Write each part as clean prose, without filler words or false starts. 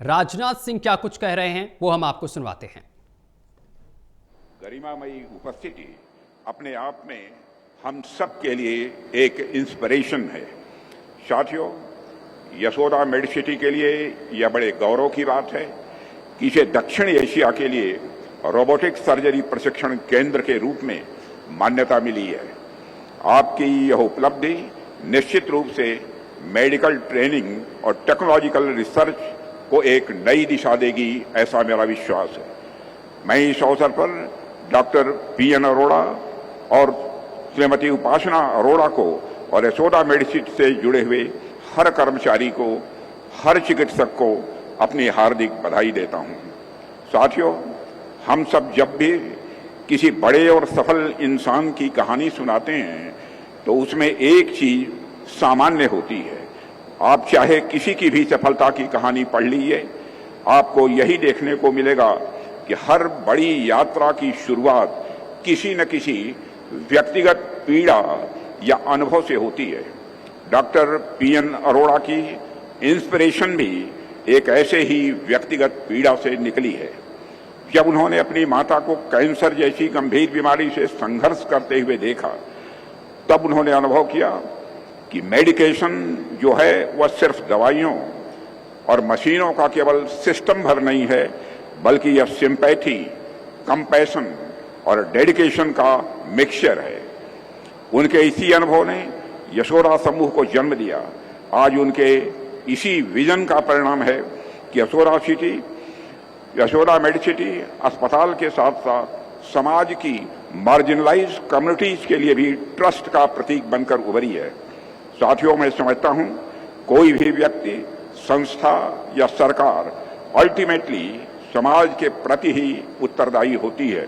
राजनाथ सिंह क्या कुछ कह रहे हैं वो हम आपको सुनवाते हैं। गरिमामयी उपस्थिति अपने आप में हम सब के लिए एक इंस्पिरेशन है। साथियों, यशोदा मेडिसिटी के लिए यह बड़े गौरव की बात है कि इसे दक्षिण एशिया के लिए रोबोटिक सर्जरी प्रशिक्षण केंद्र के रूप में मान्यता मिली है। आपकी यह उपलब्धि निश्चित रूप से मेडिकल ट्रेनिंग और टेक्नोलॉजिकल रिसर्च को एक नई दिशा देगी, ऐसा मेरा विश्वास है। मैं इस अवसर पर डॉक्टर पीएन अरोड़ा और श्रीमती उपासना अरोड़ा को और यशोदा मेडिसिटी से जुड़े हुए हर कर्मचारी को, हर चिकित्सक को अपनी हार्दिक बधाई देता हूं। साथियों, हम सब जब भी किसी बड़े और सफल इंसान की कहानी सुनाते हैं तो उसमें एक चीज सामान्य होती है। आप चाहे किसी की भी सफलता की कहानी पढ़ लीजिए, आपको यही देखने को मिलेगा कि हर बड़ी यात्रा की शुरुआत किसी न किसी व्यक्तिगत पीड़ा या अनुभव से होती है। डॉक्टर पीएन अरोड़ा की इंस्पिरेशन भी एक ऐसे ही व्यक्तिगत पीड़ा से निकली है। जब उन्होंने अपनी माता को कैंसर जैसी गंभीर बीमारी से संघर्ष करते हुए देखा, तब उन्होंने अनुभव किया कि मेडिकेशन जो है वह सिर्फ दवाइयों और मशीनों का केवल सिस्टम भर नहीं है, बल्कि यह सिंपैथी, कंपैशन और डेडिकेशन का मिक्सचर है। उनके इसी अनुभव ने यशोदा समूह को जन्म दिया। आज उनके इसी विजन का परिणाम है कि यशोदा मेडिसिटी अस्पताल के साथ साथ समाज की मार्जिनलाइज कम्युनिटीज के लिए भी ट्रस्ट का प्रतीक बनकर उभरी है। साथियों, मैं समझता हूं कोई भी व्यक्ति, संस्था या सरकार अल्टीमेटली समाज के प्रति ही उत्तरदायी होती है।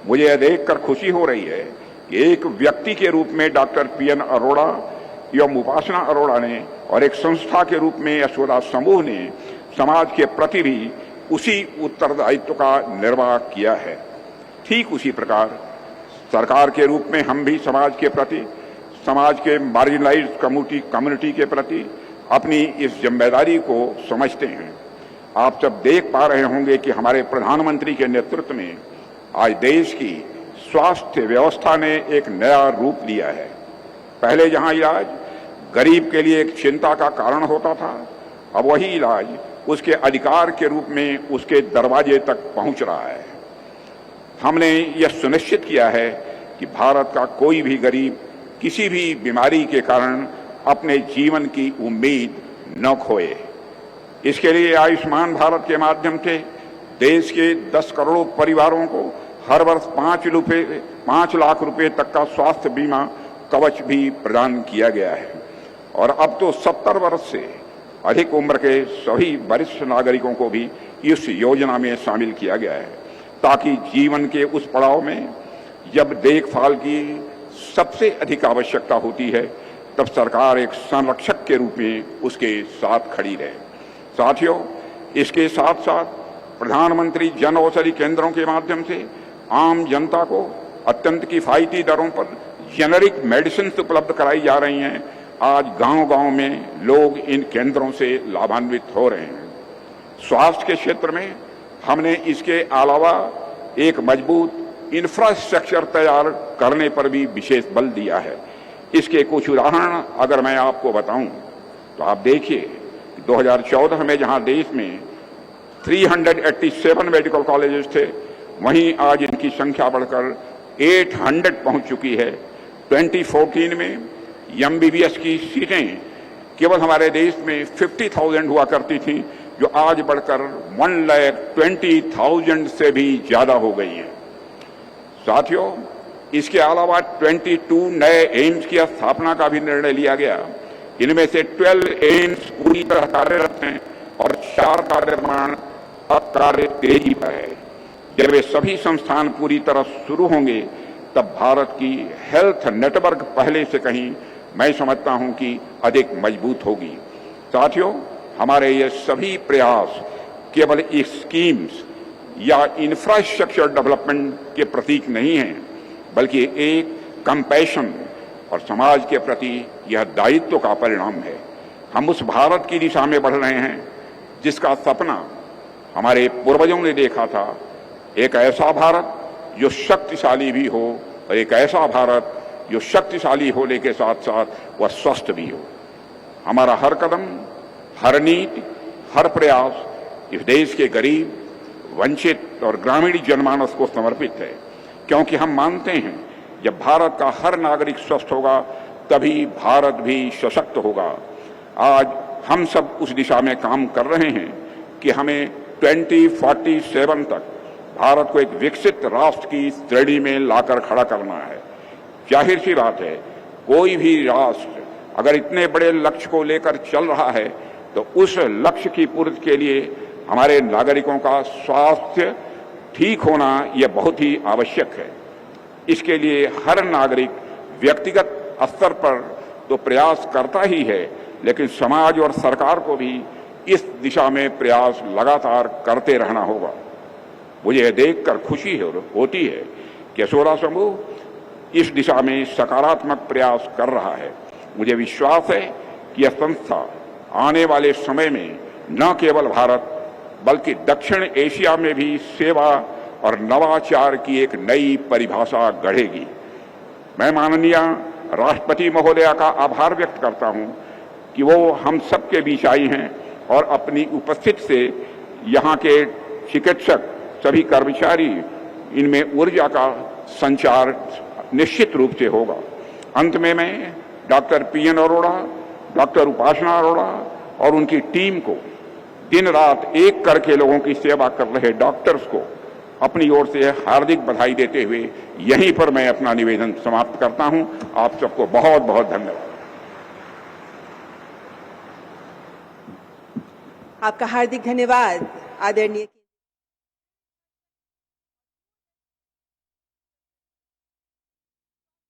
मुझे यह देखकर खुशी हो रही है कि एक व्यक्ति के रूप में डॉक्टर पीएन अरोड़ा एवं उपासना अरोड़ा ने और एक संस्था के रूप में यशोदा समूह ने समाज के प्रति भी उसी उत्तरदायित्व का निर्वाह किया है। ठीक उसी प्रकार सरकार के रूप में हम भी समाज के प्रति, समाज के मार्जिनलाइज्ड कम्युनिटी के प्रति अपनी इस जिम्मेदारी को समझते हैं। आप सब देख पा रहे होंगे कि हमारे प्रधानमंत्री के नेतृत्व में आज देश की स्वास्थ्य व्यवस्था ने एक नया रूप लिया है। पहले जहां इलाज गरीब के लिए एक चिंता का कारण होता था, अब वही इलाज उसके अधिकार के रूप में उसके दरवाजे तक पहुंच रहा है। हमने यह सुनिश्चित किया है कि भारत का कोई भी गरीब किसी भी बीमारी के कारण अपने जीवन की उम्मीद न खोए। इसके लिए आयुष्मान भारत के माध्यम से देश के 10 करोड़ परिवारों को हर वर्ष 5 लाख रुपए तक का स्वास्थ्य बीमा कवच भी प्रदान किया गया है। और अब तो 70 वर्ष से अधिक उम्र के सभी वरिष्ठ नागरिकों को भी इस योजना में शामिल किया गया है, ताकि जीवन के उस पड़ाव में जब देखभाल की सबसे अधिक आवश्यकता होती है, तब सरकार एक संरक्षक के रूप में उसके साथ खड़ी रहे। साथियों, इसके साथ साथ प्रधानमंत्री जन औषधि केंद्रों के माध्यम से आम जनता को अत्यंत किफायती दरों पर जेनेरिक मेडिसिन उपलब्ध कराई जा रही हैं। आज गांव-गांव में लोग इन केंद्रों से लाभान्वित हो रहे हैं। स्वास्थ्य के क्षेत्र में हमने इसके अलावा एक मजबूत इंफ्रास्ट्रक्चर तैयार करने पर भी विशेष बल दिया है। इसके कुछ उदाहरण अगर मैं आपको बताऊं तो आप देखिए, 2014 में जहां देश में 387 मेडिकल कॉलेजेस थे, वहीं आज इनकी संख्या बढ़कर 800 पहुंच चुकी है। 2014 में एमबीबीएस की सीटें केवल हमारे देश में 50,000 हुआ करती थी, जो आज बढ़कर 1,20,000 से भी ज्यादा हो गई हैं। साथियों, इसके अलावा 22 नए एम्स की स्थापना का भी निर्णय लिया गया। इनमें से 12 एम्स पूरी तरह कार्यरत हैं और 4 का निर्माण अब कार्य तेजी पर है। जब ये सभी संस्थान पूरी तरह शुरू होंगे, तब भारत की हेल्थ नेटवर्क पहले से कहीं, मैं समझता हूं कि अधिक मजबूत होगी। साथियों, हमारे ये सभी प्रयास केवल स्कीम्स या इंफ्रास्ट्रक्चर डेवलपमेंट के प्रतीक नहीं हैं, बल्कि एक कंपैशन और समाज के प्रति यह दायित्व का परिणाम है। हम उस भारत की दिशा में बढ़ रहे हैं जिसका सपना हमारे पूर्वजों ने देखा था, एक ऐसा भारत जो शक्तिशाली भी हो और एक ऐसा भारत जो शक्तिशाली होने के साथ साथ वह स्वस्थ भी हो। हमारा हर कदम, हर नीति, हर प्रयास इस देश के गरीब, वंचित और ग्रामीण जनमानस को समर्पित है, क्योंकि हम मानते हैं जब भारत का हर नागरिक स्वस्थ होगा तभी भारत भी सशक्त होगा। आज हम सब उस दिशा में काम कर रहे हैं कि हमें 2047 तक भारत को एक विकसित राष्ट्र की श्रेणी में लाकर खड़ा करना है। जाहिर सी बात है, कोई भी राष्ट्र अगर इतने बड़े लक्ष्य को लेकर चल रहा है तो उस लक्ष्य की पूर्ति के लिए हमारे नागरिकों का स्वास्थ्य ठीक होना यह बहुत ही आवश्यक है। इसके लिए हर नागरिक व्यक्तिगत स्तर पर तो प्रयास करता ही है, लेकिन समाज और सरकार को भी इस दिशा में प्रयास लगातार करते रहना होगा। मुझे यह देखकर खुशी होती है कि असोरा समूह इस दिशा में सकारात्मक प्रयास कर रहा है। मुझे विश्वास है कि यह संस्था आने वाले समय में न केवल भारत बल्कि दक्षिण एशिया में भी सेवा और नवाचार की एक नई परिभाषा गढ़ेगी। मैं माननीय राष्ट्रपति महोदया का आभार व्यक्त करता हूं कि वो हम सबके बीच आई हैं और अपनी उपस्थिति से यहाँ के चिकित्सक, सभी कर्मचारी, इनमें ऊर्जा का संचार निश्चित रूप से होगा। अंत में मैं डॉक्टर पीएन अरोड़ा, डॉक्टर उपासना अरोड़ा और उनकी टीम को, दिन रात एक करके लोगों की सेवा कर रहे डॉक्टर्स को अपनी ओर से हार्दिक बधाई देते हुए यहीं पर मैं अपना निवेदन समाप्त करता हूं। आप सबको बहुत बहुत धन्यवाद। आपका हार्दिक धन्यवाद आदरणीय